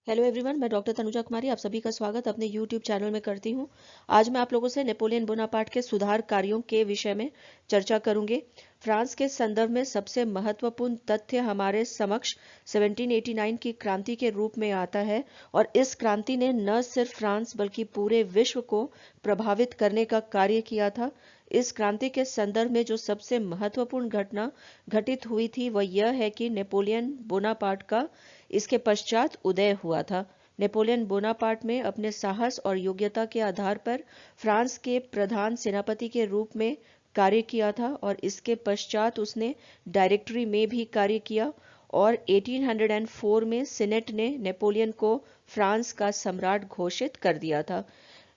Hello everyone, मैं doctor Tanuja कुमारी आप सभी का स्वागत अपने यूट्यूब चैनल में करती हूं। आज मैं आप लोगों से नेपोलियन बोनापार्ट के सुधार कार्यों के विषय में चर्चा करूंगी। फ्रांस के संदर्भ में सबसे महत्वपूर्ण तथ्य हमारे समक्ष 1789 की क्रांति के रूप में आता है और इस क्रांति ने न सिर्फ फ्रांस बल्कि पूरे विश्व को प्रभावित करने का कार्य किया था। इस क्रांति के संदर्भ में जो सबसे महत्वपूर्ण घटना घटित हुई थी वह यह है कि नेपोलियन बोनापार्ट का इसके पश्चात उदय हुआ था। नेपोलियन बोनापार्ट में अपने साहस और योग्यता के आधार पर फ्रांस के प्रधान सेनापति के रूप में कार्य किया था और इसके पश्चात उसने डायरेक्टरी में भी कार्य किया और 1804 में सीनेट ने नेपोलियन को फ्रांस का सम्राट घोषित कर दिया था।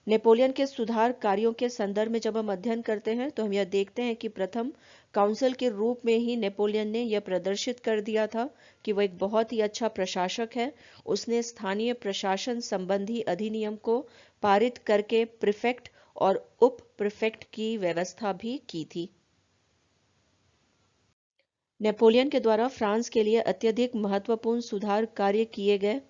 नेपोलियन के सुधार कार्यों के संदर्भ में जब हम अध्ययन करते हैं तो हम यह देखते हैं कि प्रथम काउंसिल के रूप में ही नेपोलियन ने यह प्रदर्शित कर दिया था कि वह एक बहुत ही अच्छा प्रशासक है। उसने स्थानीय प्रशासन संबंधी अधिनियम को पारित करके प्रीफेक्ट और उप प्रीफेक्ट की व्यवस्था भी की थी। नेपोलियन के द्वारा फ्रांस के लिए अत्यधिक महत्वपूर्ण सुधार कार्य किए गए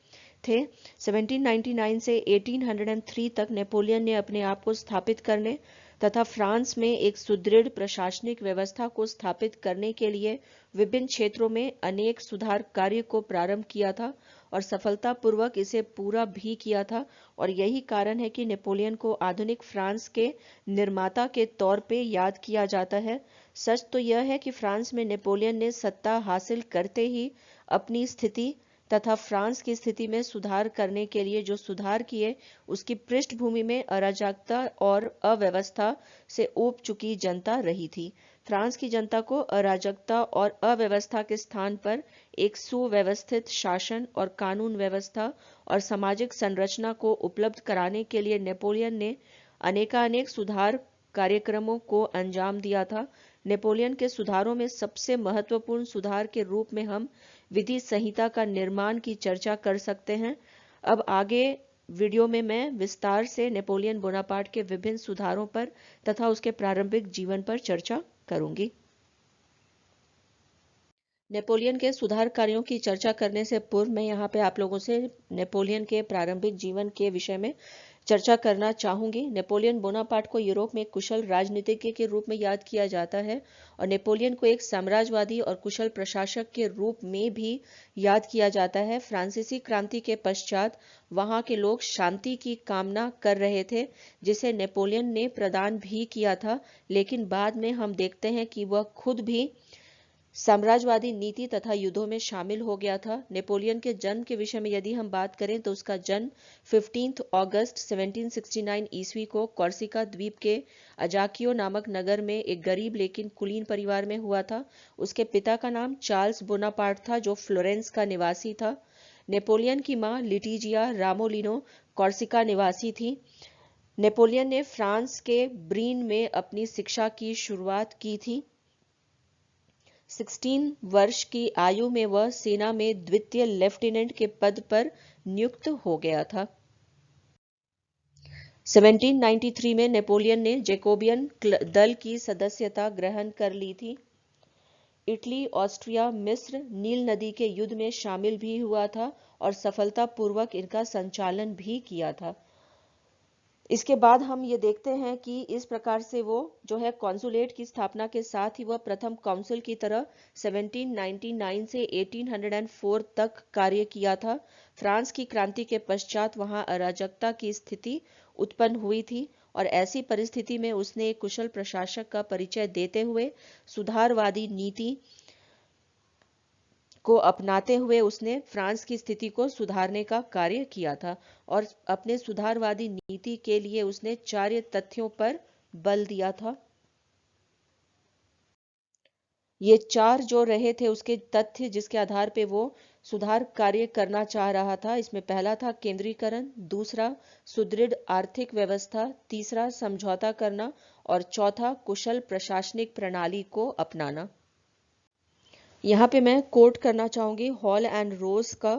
थे। 1799 से 1803 तक नेपोलियन ने अपने आप को स्थापित करने तथा फ्रांस में एक सुदृढ़ प्रशासनिक व्यवस्था को स्थापित करने के लिए विभिन्न क्षेत्रों में अनेक सुधार कार्य को प्रारंभ किया था और सफलतापूर्वक इसे पूरा भी किया था। और यही कारण है कि नेपोलियन को आधुनिक फ्रांस के निर्माता के तौर पे याद किया जाता है। सच तो यह है कि फ्रांस में नेपोलियन ने सत्ता हासिल करते ही अपनी स्थिति तथा फ्रांस की स्थिति में सुधार करने के लिए जो सुधार किए उसकी पृष्ठभूमि में अराजकता और अव्यवस्था से ऊब चुकी जनता रही थी। फ्रांस की जनता को अराजकता और अव्यवस्था के स्थान पर एक सुव्यवस्थित शासन और कानून व्यवस्था और सामाजिक संरचना को उपलब्ध कराने के लिए नेपोलियन ने अनेकानेक सुधार कार्यक्रमों को अंजाम दिया था। नेपोलियन के सुधारों में सबसे महत्वपूर्ण सुधार के रूप में हम विधि संहिता का निर्माण की चर्चा कर सकते हैं। अब आगे वीडियो में मैं विस्तार से नेपोलियन बोनापार्ट के विभिन्न सुधारों पर तथा उसके प्रारंभिक जीवन पर चर्चा करूंगी। नेपोलियन के सुधार कार्यों की चर्चा करने से पूर्व मैं यहाँ पे आप लोगों से नेपोलियन के प्रारंभिक जीवन के विषय में चर्चा करना चाहूंगी। नेपोलियन बोनापार्ट को यूरोप में कुशल राजनीतिज्ञ के रूप में याद किया जाता है और नेपोलियन को एक साम्राज्यवादी और कुशल प्रशासक के रूप में भी याद किया जाता है। फ्रांसीसी क्रांति के पश्चात वहां के लोग शांति की कामना कर रहे थे जिसे नेपोलियन ने प्रदान भी किया था, लेकिन बाद में हम देखते हैं कि वह खुद भी साम्राज्यवादी नीति तथा युद्धों में शामिल हो गया था। नेपोलियन के जन्म के विषय में यदि हम बात करें तो उसका जन्म 15 अगस्त 1769 ईस्वी को कॉर्सिका द्वीप के अजाकियो नामक नगर में एक गरीब लेकिन कुलीन परिवार में हुआ था। उसके पिता का नाम चार्ल्स बोनापार्ट था जो फ्लोरेंस का निवासी था। नेपोलियन की मां लिटिजिया रामोलिनो कॉर्सिका निवासी थी। नेपोलियन ने फ्रांस के ब्रीन में अपनी शिक्षा की शुरुआत की थी। 16 वर्ष की आयु में वह सेना में द्वितीय लेफ्टिनेंट के पद पर नियुक्त हो गया था। 1793 में नेपोलियन ने जैकोबियन दल की सदस्यता ग्रहण कर ली थी। इटली, ऑस्ट्रिया, मिस्र नील नदी के युद्ध में शामिल भी हुआ था और सफलतापूर्वक इनका संचालन भी किया था। इसके बाद हम ये देखते हैं कि इस प्रकार से वो जो है कॉन्सुलेट की स्थापना के साथ ही वह प्रथम काउंसिल की तरह 1799 से 1804 तक कार्य किया था। फ्रांस की क्रांति के पश्चात वहां अराजकता की स्थिति उत्पन्न हुई थी और ऐसी परिस्थिति में उसने एक कुशल प्रशासक का परिचय देते हुए सुधारवादी नीति को अपनाते हुए उसने फ्रांस की स्थिति को सुधारने का कार्य किया था और अपने सुधारवादी नीति के लिए उसने 4 तथ्यों पर बल दिया था। ये 4 जो रहे थे उसके तथ्य जिसके आधार पे वो सुधार कार्य करना चाह रहा था, इसमें पहला था केंद्रीकरण, दूसरा सुदृढ़ आर्थिक व्यवस्था, तीसरा समझौता करना और चौथा कुशल प्रशासनिक प्रणाली को अपनाना। यहाँ पे मैं कोट करना चाहूंगी हॉल एंड रोज का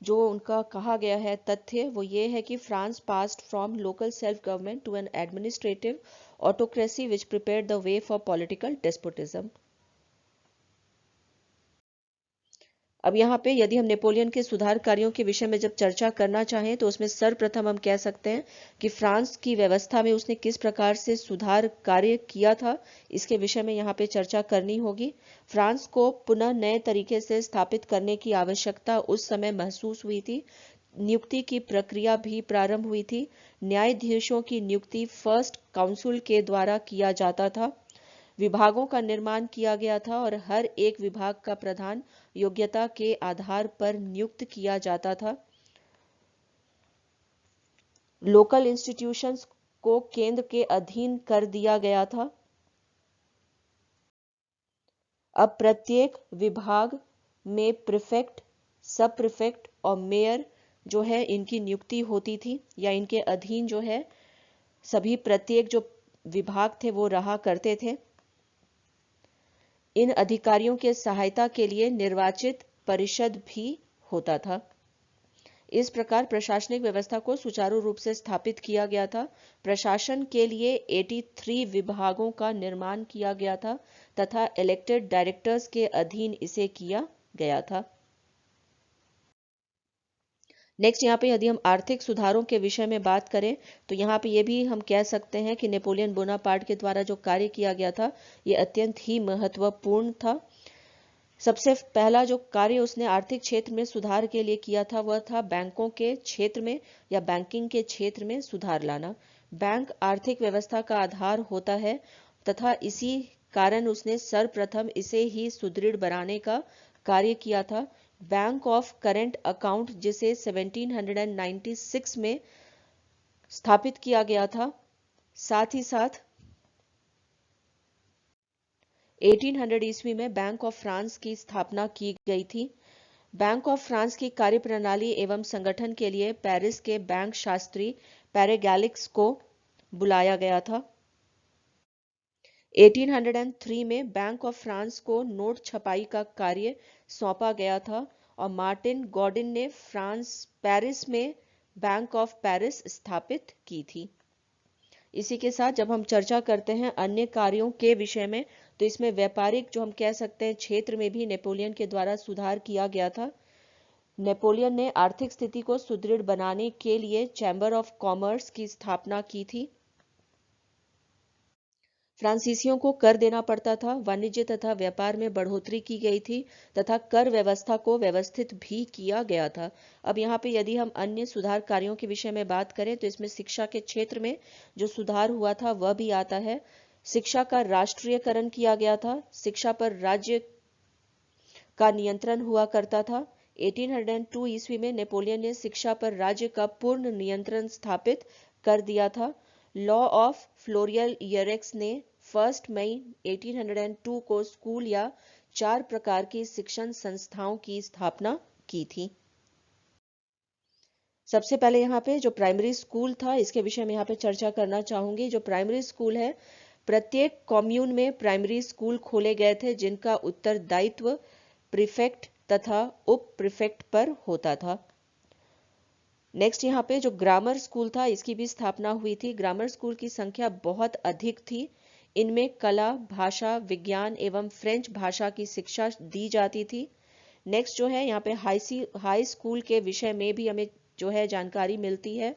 जो उनका कहा गया है तथ्य, वो ये है कि France passed from local self government to an administrative autocracy which prepared the way for political despotism. अब यहाँ पे यदि हम नेपोलियन के सुधार कार्यों के विषय में जब चर्चा करना चाहें तो उसमें सर्वप्रथम हम कह सकते हैं कि फ्रांस की व्यवस्था में उसने किस प्रकार से सुधार कार्य किया था, इसके विषय में यहाँ पे चर्चा करनी होगी। फ्रांस को पुनः नए तरीके से स्थापित करने की आवश्यकता उस समय महसूस हुई थी। नियुक्ति की प्रक्रिया भी प्रारंभ हुई थी। न्यायाधीशों की नियुक्ति फर्स्ट काउंसिल के द्वारा किया जाता था। विभागों का निर्माण किया गया था और हर एक विभाग का प्रधान योग्यता के आधार पर नियुक्त किया जाता था। लोकल इंस्टीट्यूशंस को केंद्र के अधीन कर दिया गया था। अब प्रत्येक विभाग में प्रीफेक्ट, सब प्रीफेक्ट और मेयर जो है इनकी नियुक्ति होती थी, या इनके अधीन जो है सभी प्रत्येक जो विभाग थे वो रहा करते थे। इन अधिकारियों के सहायता के लिए निर्वाचित परिषद भी होता था। इस प्रकार प्रशासनिक व्यवस्था को सुचारू रूप से स्थापित किया गया था। प्रशासन के लिए 83 विभागों का निर्माण किया गया था तथा इलेक्टेड डायरेक्टर्स के अधीन इसे किया गया था। नेक्स्ट यहाँ पे यदि हम आर्थिक सुधारों के विषय में बात करें तो यहाँ पे ये भी हम कह सकते हैं कि नेपोलियन बोनापार्ट के द्वारा जो कार्य किया गया था ये अत्यंत ही महत्वपूर्ण था। सबसे पहला जो कार्य उसने आर्थिक क्षेत्र में सुधार के लिए किया था वह था बैंकों के क्षेत्र में या बैंकिंग के क्षेत्र में सुधार लाना। बैंक आर्थिक व्यवस्था का आधार होता है तथा इसी कारण उसने सर्वप्रथम इसे ही सुदृढ़ बनाने का कार्य किया था। बैंक ऑफ करेंट अकाउंट जिसे 1796 में स्थापित किया गया था, साथ ही साथ 1800 ईस्वी में बैंक ऑफ फ्रांस की स्थापना की गई थी। बैंक ऑफ फ्रांस की कार्यप्रणाली एवं संगठन के लिए पेरिस के बैंक शास्त्री पैरागैलिक्स को बुलाया गया था। 1803 में बैंक ऑफ फ्रांस को नोट छपाई का कार्य सौंपा गया था और मार्टिन गॉर्डिन ने पेरिस में बैंक ऑफ पेरिस स्थापित की थी। इसी के साथ जब हम चर्चा करते हैं अन्य कार्यों के विषय में तो इसमें व्यापारिक जो हम कह सकते हैं क्षेत्र में भी नेपोलियन के द्वारा सुधार किया गया था। नेपोलियन ने आर्थिक स्थिति को सुदृढ़ बनाने के लिए चैम्बर ऑफ कॉमर्स की स्थापना की थी। फ्रांसीसियों को कर देना पड़ता था, वाणिज्य तथा व्यापार में बढ़ोतरी की गई थी तथा कर व्यवस्था को व्यवस्थित भी किया गया था। अब यहाँ पे यदि हम अन्य सुधार कार्यों के विषय में बात करें तो इसमें शिक्षा के क्षेत्र में जो सुधार हुआ था वह भी आता है। शिक्षा का राष्ट्रीयकरण किया गया था। शिक्षा पर राज्य का नियंत्रण हुआ करता था। 1802 ईस्वी में नेपोलियन ने शिक्षा पर राज्य का पूर्ण नियंत्रण स्थापित कर दिया था। लॉ ऑफ फ्लोरियल इयरेक्स ने 1 मई 1802 को स्कूल या 4 प्रकार की शिक्षण संस्थाओं की स्थापना की थी। सबसे पहले यहाँ पे जो प्राइमरी स्कूल था इसके विषय में यहाँ पे चर्चा करना चाहूंगी। जो प्राइमरी स्कूल है, प्रत्येक कॉम्यून में प्राइमरी स्कूल खोले गए थे जिनका उत्तरदायित्व प्रीफेक्ट तथा उप प्रीफेक्ट पर होता था। नेक्स्ट यहाँ पे जो ग्रामर स्कूल था इसकी भी स्थापना हुई थी। ग्रामर स्कूल की संख्या बहुत अधिक थी। इनमें कला, भाषा, विज्ञान एवं फ्रेंच भाषा की शिक्षा दी जाती थी। नेक्स्ट जो है यहाँ पे हाई स्कूल के विषय में भी हमें जो है जानकारी मिलती है।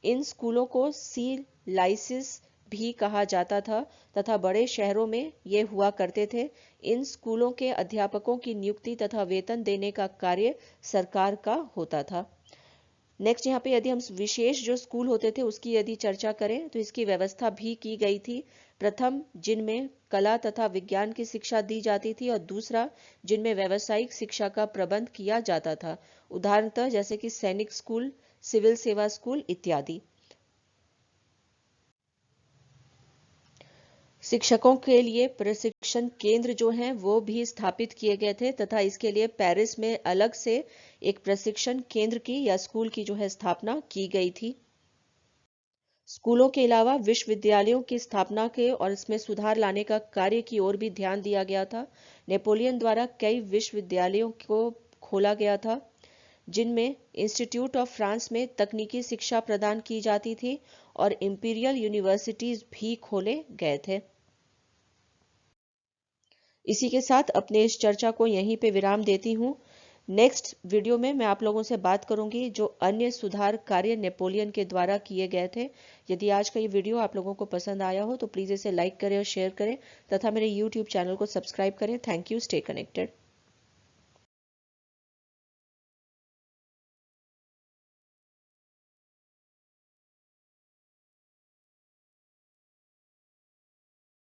इन स्कूलों को सी लाइसिस भी कहा जाता था तथा बड़े शहरों में ये हुआ करते थे। इन स्कूलों के अध्यापकों की नियुक्ति तथा वेतन देने का कार्य सरकार का होता था। नेक्स्ट यहाँ पे यदि हम विशेष जो स्कूल होते थे उसकी यदि चर्चा करें तो इसकी व्यवस्था भी की गई थी। प्रथम जिनमें कला तथा विज्ञान की शिक्षा दी जाती थी और दूसरा जिनमें व्यावसायिक शिक्षा का प्रबंध किया जाता था। उदाहरणतः जैसे कि सैनिक स्कूल, सिविल सेवा स्कूल इत्यादि। शिक्षकों के लिए प्रशिक्षण केंद्र जो हैं वो भी स्थापित किए गए थे तथा इसके लिए पेरिस में अलग से एक प्रशिक्षण केंद्र की या स्कूल की जो है स्थापना की गई थी। स्कूलों के अलावा विश्वविद्यालयों की स्थापना के और इसमें सुधार लाने का कार्य की ओर भी ध्यान दिया गया था। नेपोलियन द्वारा कई विश्वविद्यालयों को खोला गया था जिनमें इंस्टीट्यूट ऑफ फ्रांस में तकनीकी शिक्षा प्रदान की जाती थी और इंपीरियल यूनिवर्सिटीज भी खोले गए थे। इसी के साथ अपने इस चर्चा को यहीं पे विराम देती हूँ। नेक्स्ट वीडियो में मैं आप लोगों से बात करूंगी जो अन्य सुधार कार्य नेपोलियन के द्वारा किए गए थे। यदि आज का ये वीडियो आप लोगों को पसंद आया हो तो प्लीज़ इसे लाइक करें और शेयर करें तथा मेरे YouTube चैनल को सब्सक्राइब करें। Thank you. Stay connected.